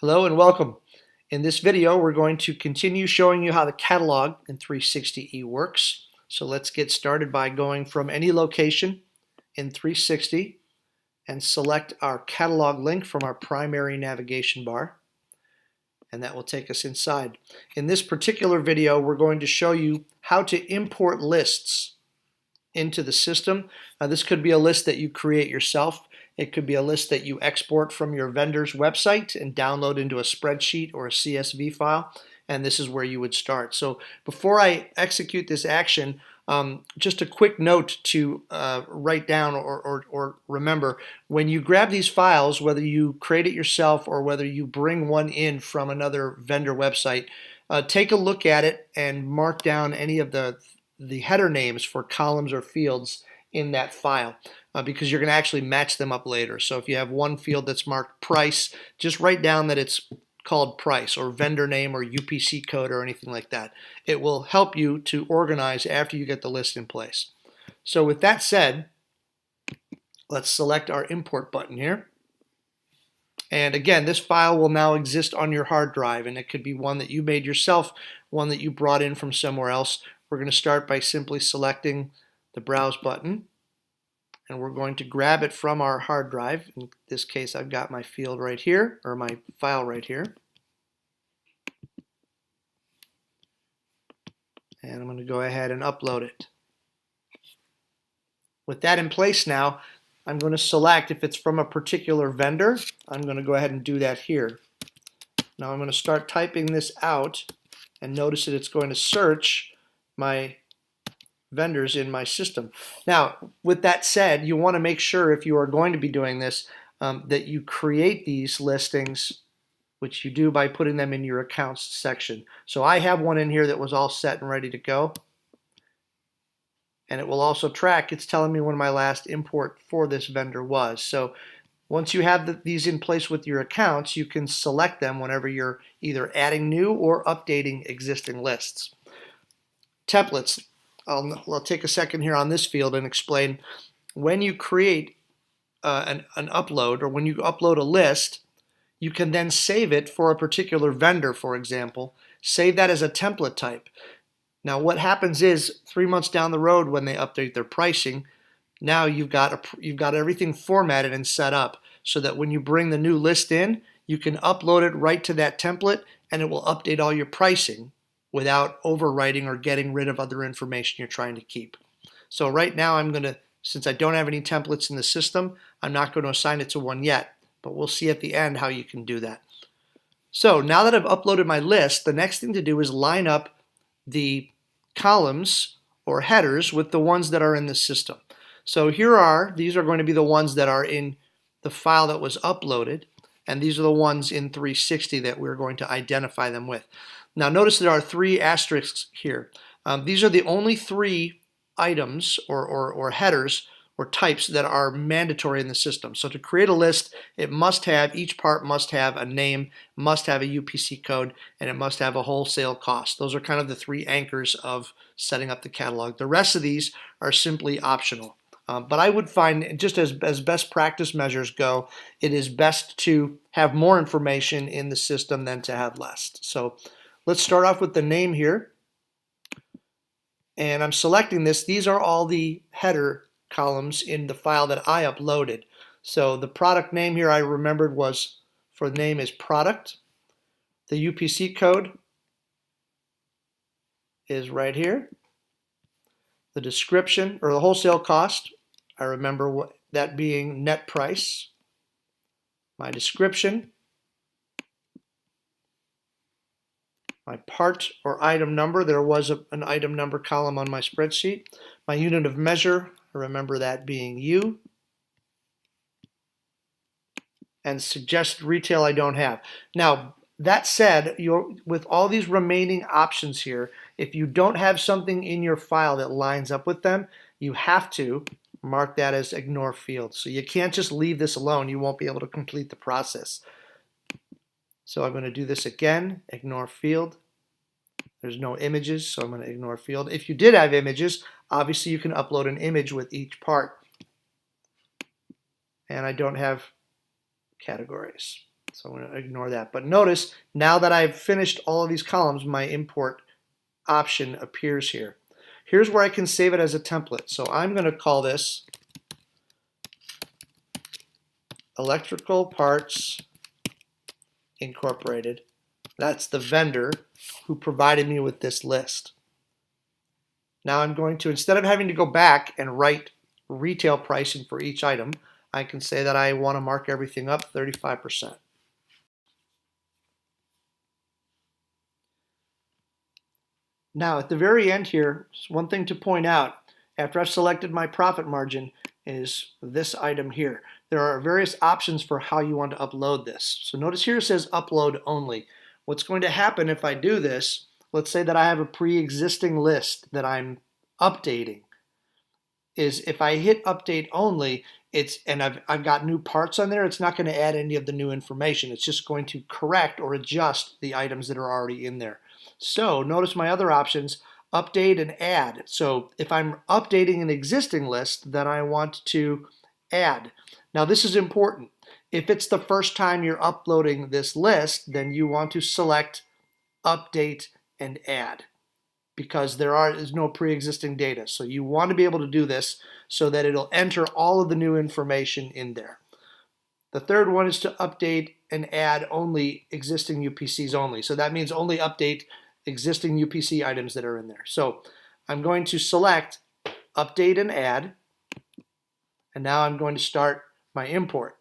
Hello and welcome. In this video, we're going to continue showing you how the catalog in 360e works. So let's get started by going from any location in 360 and select our catalog link from our primary navigation bar, and that will take us inside. In this particular video, we're going to show you how to import lists into the system. This could be a list that you create yourself. It could be a list that you export from your vendor's website and download into a spreadsheet or a CSV file, and this is where you would start. So before I execute this action, just a quick note to write down or remember, when you grab these files, whether you create it yourself or whether you bring one in from another vendor website, take a look at it and mark down any of the header names for columns or fields in that file, because you're going to actually match them up later. So if you have one field that's marked price, just write down that it's called price or vendor name or UPC code or anything like that. It will help you to organize after you get the list in place. So with that said, let's select our import button here. And again, this file will now exist on your hard drive, and it could be one that you made yourself, one that you brought in from somewhere else. We're going to start by simply selecting the Browse button, and we're going to grab it from our hard drive. In this case, I've got my field right here, or my file right here. And I'm going to go ahead and upload it. With that in place now, I'm going to select if it's from a particular vendor. I'm going to go ahead and do that here. Now I'm going to start typing this out, and notice that it's going to search my vendors in my system. Now, with that said, you want to make sure, if you are going to be doing this, that you create these listings, which you do by putting them in your accounts section. So I have one in here that was all set and ready to go. And it will also track, it's telling me when my last import for this vendor was. So once you have these in place with your accounts, you can select them whenever you're either adding new or updating existing lists. Templates. I'll take a second here on this field and explain. When you create an upload, or when you upload a list, you can then save it for a particular vendor, for example. Save that as a template type. Now what happens is 3 months down the road, when they update their pricing, now you've got everything formatted and set up so that when you bring the new list in, you can upload it right to that template and it will update all your pricing without overwriting or getting rid of other information you're trying to keep. So right now I'm going to, since I don't have any templates in the system, I'm not going to assign it to one yet, but we'll see at the end how you can do that. So now that I've uploaded my list, the next thing to do is line up the columns or headers with the ones that are in the system. So these are going to be the ones that are in the file that was uploaded, and these are the ones in 360 that we're going to identify them with. Now notice there are 3 asterisks here. These are the only 3 items or headers or types that are mandatory in the system. So to create a list, each part must have a name, must have a UPC code, and it must have a wholesale cost. Those are kind of the 3 anchors of setting up the catalog. The rest of these are simply optional. But I would find, just as best practice measures go, it is best to have more information in the system than to have less. So let's start off with the name here. And I'm selecting this. These are all the header columns in the file that I uploaded. So the product name here I remembered was, for the name, is product. The UPC code is right here. The description, or the wholesale cost, I remember that being net price. My description. My part or item number, there was an item number column on my spreadsheet. My unit of measure, I remember that being U. And suggested retail I don't have. Now, that said, with all these remaining options here, if you don't have something in your file that lines up with them, you have to mark that as ignore field. So you can't just leave this alone. You won't be able to complete the process. So I'm going to do this again, ignore field. There's no images, so I'm going to ignore field. If you did have images, obviously you can upload an image with each part. And I don't have categories. So I'm going to ignore that. But notice, now that I've finished all of these columns, my import option appears here. Here's where I can save it as a template. So I'm going to call this Electrical Parts Incorporated. That's the vendor who provided me with this list. Now I'm going to, instead of having to go back and write retail pricing for each item, I can say that I want to mark everything up 35%. Now at the very end here, one thing to point out, after I've selected my profit margin, is this item here. There are various options for how you want to upload this. So notice here it says upload only. What's going to happen if I do this, let's say that I have a pre-existing list that I'm updating, is if I hit update only, and I've got new parts on there, it's not going to add any of the new information. It's just going to correct or adjust the items that are already in there. So notice my other options, update and add. So if I'm updating an existing list, then I want to add. Now this is important. If it's the first time you're uploading this list, then you want to select update and add, because there is no pre-existing data. So you want to be able to do this so that it'll enter all of the new information in there. The third one is to update and add only existing UPCs only. So that means only update existing UPC items that are in there. So I'm going to select update and add, and now I'm going to start my import.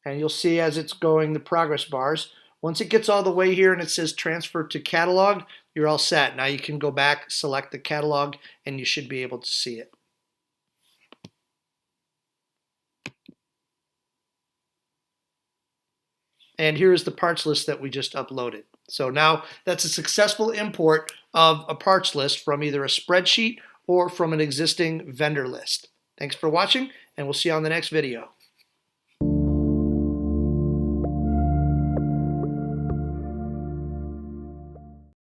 And you'll see as it's going the progress bars. Once it gets all the way here and it says transfer to catalog, you're all set. Now you can go back, select the catalog, and you should be able to see it. And here is the parts list that we just uploaded. So now that's a successful import of a parts list from either a spreadsheet or from an existing vendor list. Thanks for watching, and we'll see you on the next video.